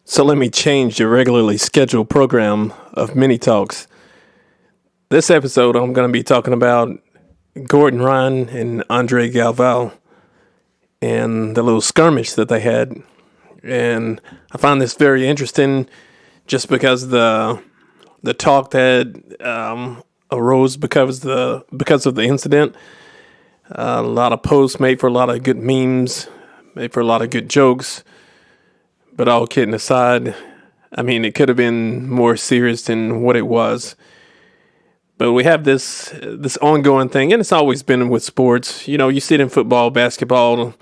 So let me change the regularly scheduled program of mini talks. This episode, I'm going to be talking about Gordon Ryan and Andre Galvao and the little skirmish that they had. And I find this very interesting just because the talk that arose because of the incident. A lot of posts made for a lot of good memes, made for a lot of good jokes. But all kidding aside, I mean, it could have been more serious than what it was. But we have this ongoing thing, and it's always been with sports. You know, you see it in football, basketball.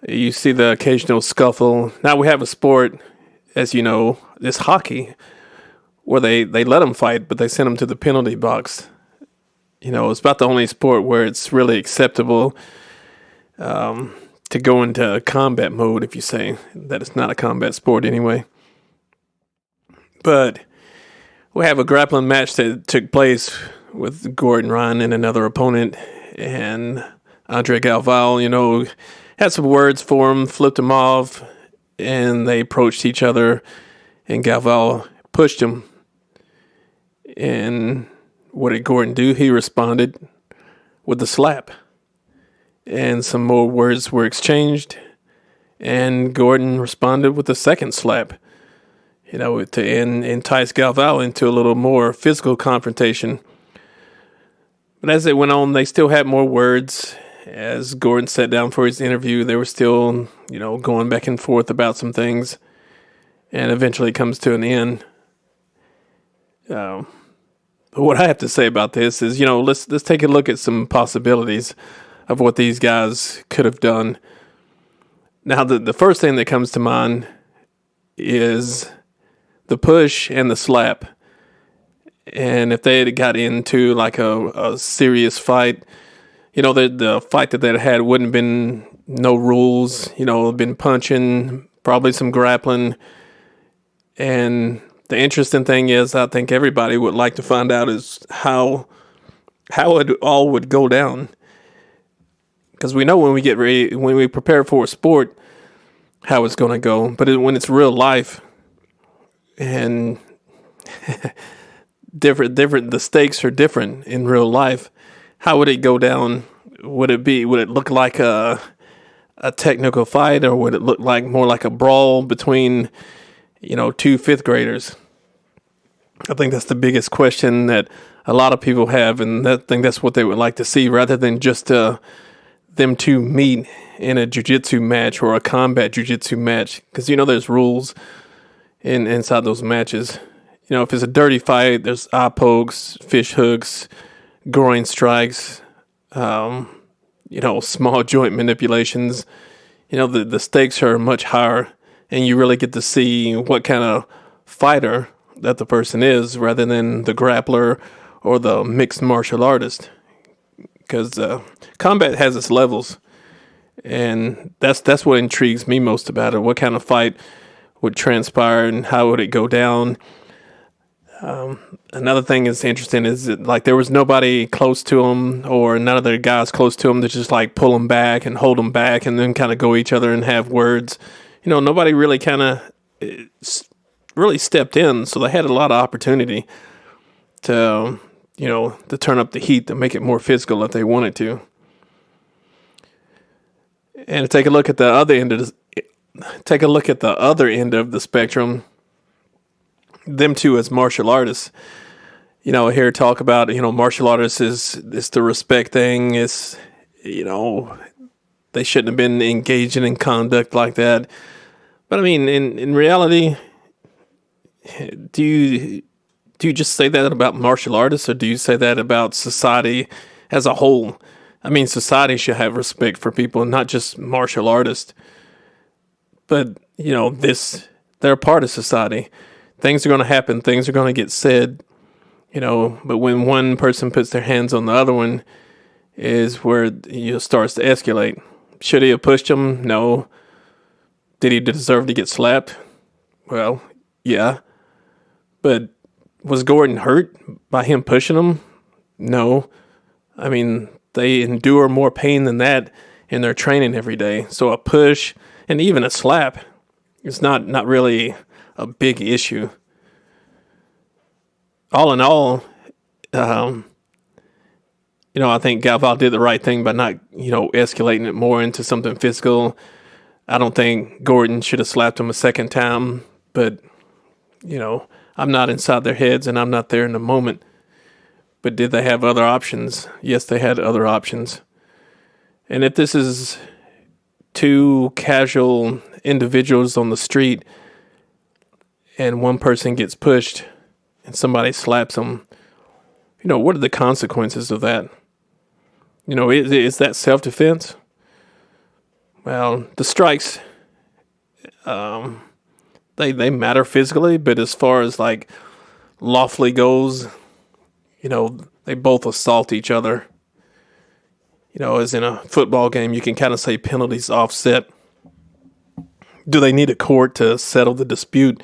You see the occasional scuffle. Now we have a sport, as you know, this hockey, where they let them fight, but they send them to the penalty box. You know, it's about the only sport where it's really acceptable to go into combat mode, if you say that it's not a combat sport anyway. But we have a grappling match that took place with Gordon Ryan and another opponent, and Andre Galvao, you know, had some words for him, flipped him off, and they approached each other, and Galvao pushed him. And what did Gordon do? He responded with a slap. And some more words were exchanged, and Gordon responded with a second slap, you know, to entice Galvao into a little more physical confrontation. But as it went on, they still had more words. As Gordon sat down for his interview, they were still, you know, going back and forth about some things, and eventually it comes to an end. But what I have to say about this is, you know, let's take a look at some possibilities of what these guys could have done. Now, the first thing that comes to mind is the push and the slap. And if they had got into like a serious fight, you know, the fight that they had wouldn't have been no rules, you know, been punching, probably some grappling. And the interesting thing is, I think everybody would like to find out is how it all would go down. Because we know when we get ready, when we prepare for a sport, how it's going to go. But when it's real life and different, the stakes are different in real life. How would it go down? Would it look like a technical fight, or would it look like more like a brawl between, you know, two fifth graders? I think that's the biggest question that a lot of people have, and I think that's what they would like to see, rather than just them to meet in a jiu-jitsu match or a combat jiu-jitsu match, because, you know, there's rules inside those matches. You know, if it's a dirty fight, there's eye pokes, fish hooks, groin strikes, you know, small joint manipulations. You know, the stakes are much higher, and you really get to see what kind of fighter that the person is, rather than the grappler or the mixed martial artist. Because combat has its levels, and that's what intrigues me most about it. What kind of fight would transpire, and how would it go down? Another thing that's interesting is that, like, there was nobody close to him, or none of the guys close to him, that just like pull him back and hold him back, and then kind of go each other and have words. You know, nobody really kind of really stepped in, so they had a lot of opportunity to, you know, to turn up the heat, to make it more physical if they wanted to. And to take a look at the other end of the spectrum, them two as martial artists. You know, here talk about, you know, martial artists is the respect thing. It's, you know, they shouldn't have been engaging in conduct like that. But I mean, in reality, do you just say that about martial artists, or do you say that about society as a whole? I mean, society should have respect for people, not just martial artists. But, you know, they're a part of society. Things are going to happen. Things are going to get said, you know. But when one person puts their hands on the other one, is where it starts to escalate. Should he have pushed him? No. Did he deserve to get slapped? Well, yeah. But was Gordon hurt by him pushing him? No. I mean, they endure more pain than that in their training every day. So a push and even a slap, It's not really a big issue. All in all, um, I think Galvao did the right thing by not, escalating it more into something physical. I don't think Gordon should have slapped him a second time, but, I'm not inside their heads and I'm not there in the moment. But did they have other options? Yes, they had other options. And if this is two casual individuals on the street and one person gets pushed and somebody slaps them, what are the consequences of that? Is that self-defense? Well, the strikes, they matter physically, but as far as like lawfully goes, they both assault each other. As in a football game, you can kind of say penalties offset. Do they need a court to settle the dispute?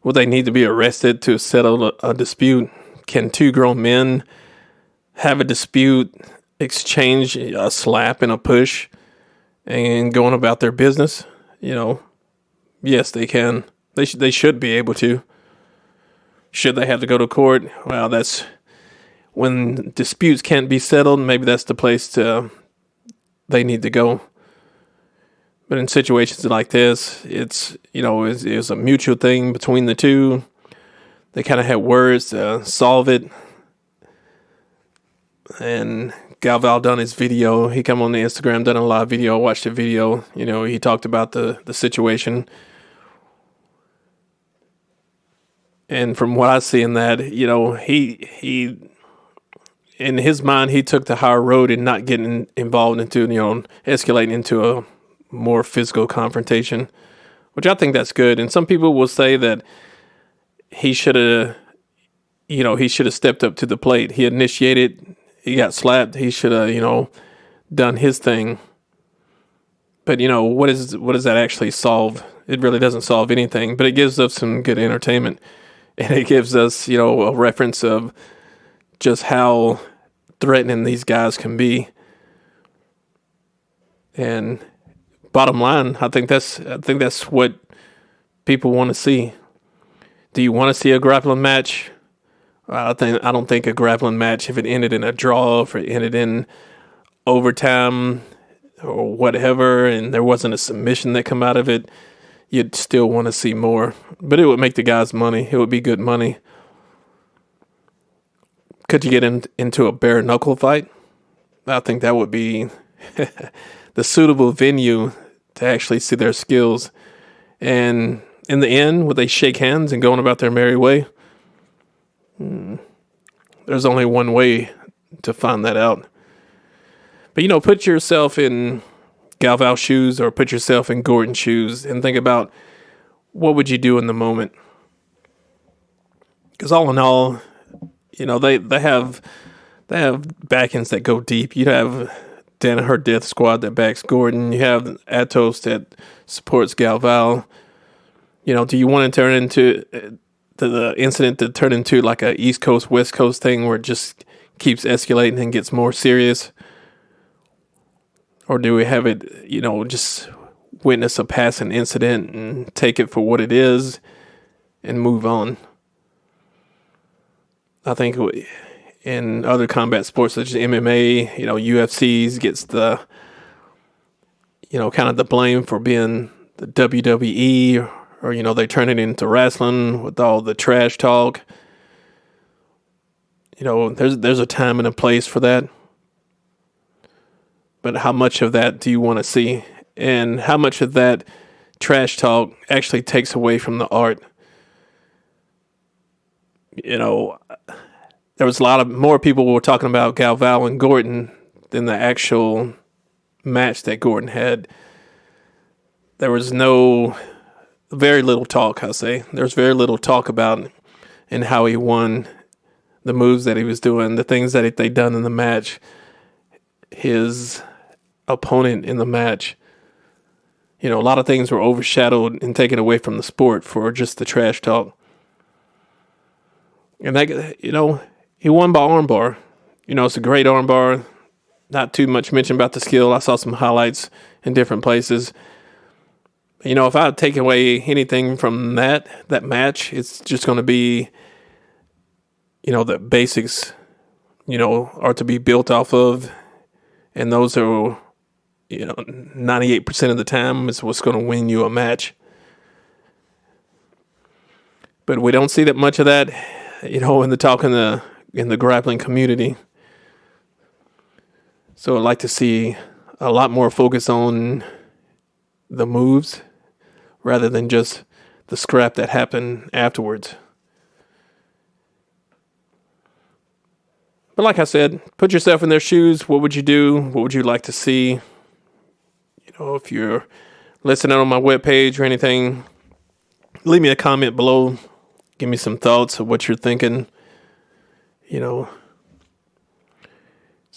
Will they need to be arrested to settle a dispute? Can two grown men have a dispute, exchange a slap and a push, and going about their business? Yes, they can. They should be able to. Should they have to go to court? Well, that's when disputes can't be settled. Maybe that's the place they need to go. But in situations like this, it's it's a mutual thing between the two. They kind of had words to solve it. And Galvao done his video. He come on the Instagram, done a live video. I watched the video. He talked about the situation. And from what I see in that, he in his mind, he took the higher road and not getting involved into, escalating into a more physical confrontation, which I think that's good. And some people will say that he should have stepped up to the plate. He initiated, he got slapped. He should have, done his thing. But, what does that actually solve? It really doesn't solve anything, but it gives us some good entertainment. And it gives us, a reference of just how threatening these guys can be. And bottom line, I think that's what people want to see. Do you want to see a grappling match? I don't think a grappling match, if it ended in a draw, if it ended in overtime or whatever, and there wasn't a submission that come out of it, you'd still want to see more. But it would make the guys money. It would be good money. Could you get into a bare knuckle fight? I think that would be the suitable venue to actually see their skills. And in the end, would they shake hands and going about their merry way? There's only one way to find that out. But, put yourself in Galvao's shoes or put yourself in Gordon's shoes and think about what would you do in the moment. Because all in all, they have backends that go deep. You have Danaher Death Squad that backs Gordon. You have Atos that supports Galvao. Do you want to turn into the incident to turn into like a East Coast, West Coast thing where it just keeps escalating and gets more serious? Or do we have it, just witness a passing incident and take it for what it is and move on? I think in other combat sports such as MMA, UFC's gets the, kind of the blame for being the WWE, or they turn it into wrestling with all the trash talk. There's a time and a place for that. But how much of that do you want to see? And how much of that trash talk actually takes away from the art? There was a lot of more people were talking about Galvao and Gordon than the actual match that Gordon had. There was very little talk, I'll say. There's very little talk about and how he won, the moves that he was doing, the things that they done in the match, his opponent in the match. A lot of things were overshadowed and taken away from the sport for just the trash talk. And that, he won by armbar. It's a great armbar. Not too much mention about the skill. I saw some highlights in different places. If I take away anything from that match, it's just going to be, the basics, are to be built off of, and those are, 98% of the time is what's going to win you a match. But we don't see that much of that, in the talk in the grappling community. So I'd like to see a lot more focus on the moves rather than just the scrap that happened afterwards. But like I said, put yourself in their shoes. What would you do? What would you like to see? If you're listening on my webpage or anything, leave me a comment below. Give me some thoughts of what you're thinking, so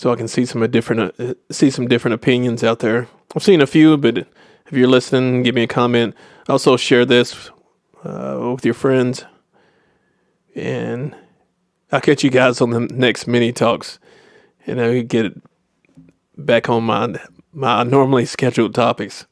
I can see some different opinions out there. I've seen a few, but if you're listening, give me a comment. Also, share this with your friends, and I'll catch you guys on the next mini talks, and I'll get back on my normally scheduled topics.